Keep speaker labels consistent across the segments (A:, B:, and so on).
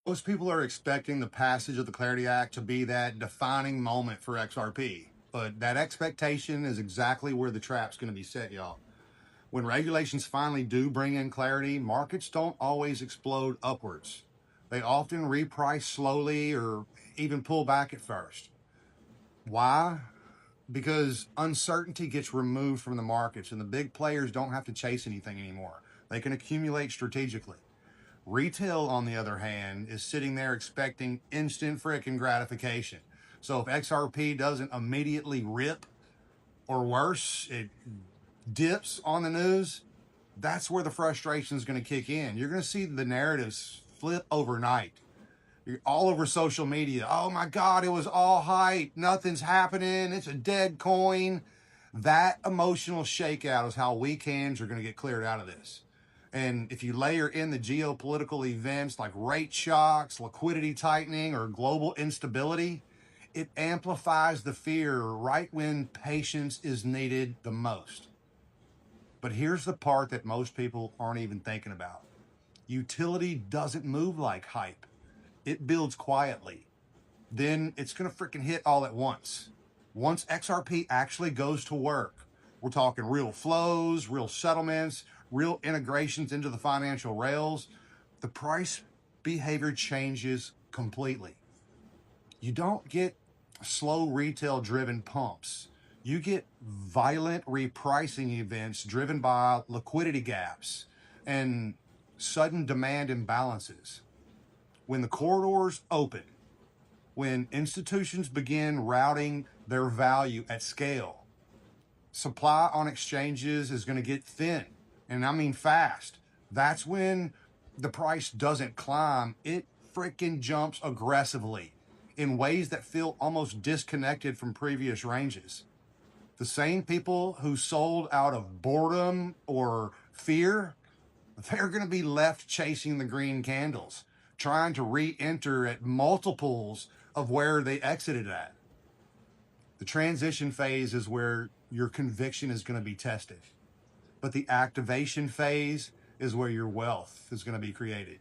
A: Most people are expecting the passage of the Clarity Act to be that defining moment for XRP, but that expectation is exactly where the trap's going to be set, y'all. When regulations finally do bring in clarity, markets don't always explode upwards. They often reprice slowly or even pull back at first. Why? Because uncertainty gets removed from the markets and the big players don't have to chase anything anymore. They can accumulate strategically. Retail, on the other hand, is sitting there expecting instant frickin' gratification. So if XRP doesn't immediately rip, or worse, it dips on the news, that's where the frustration is going to kick in. You're going to see the narratives flip overnight. You're all over social media. Oh my God, it was all hype. Nothing's happening. It's a dead coin. That emotional shakeout is how weak hands are going to get cleared out of this. And if you layer in the geopolitical events like rate shocks, liquidity tightening, or global instability, it amplifies the fear right when patience is needed the most. But here's the part that most people aren't even thinking about. Utility doesn't move like hype. It builds quietly. Then it's going to freaking hit all at once. Once XRP actually goes to work, we're talking real flows, real settlements, real integrations into the financial rails, the price behavior changes completely. You don't get slow retail driven pumps. You get violent repricing events driven by liquidity gaps and sudden demand imbalances. When the corridors open, when institutions begin routing their value at scale, supply on exchanges is going to get thin, and I mean fast. That's when the price doesn't climb, it freaking jumps aggressively in ways that feel almost disconnected from previous ranges. The same people who sold out of boredom or fear, they're going to be left chasing the green candles, trying to re-enter at multiples of where they exited at. The transition phase is where your conviction is going to be tested, but the activation phase is where your wealth is going to be created.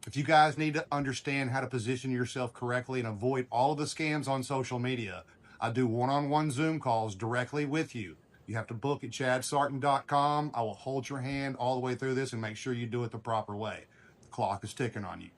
A: If you guys need to understand how to position yourself correctly and avoid all of the scams on social media, I do one-on-one Zoom calls directly with you. You have to book at chadsarton.com. I will hold your hand all the way through this and make sure you do it the proper way. The clock is ticking on you.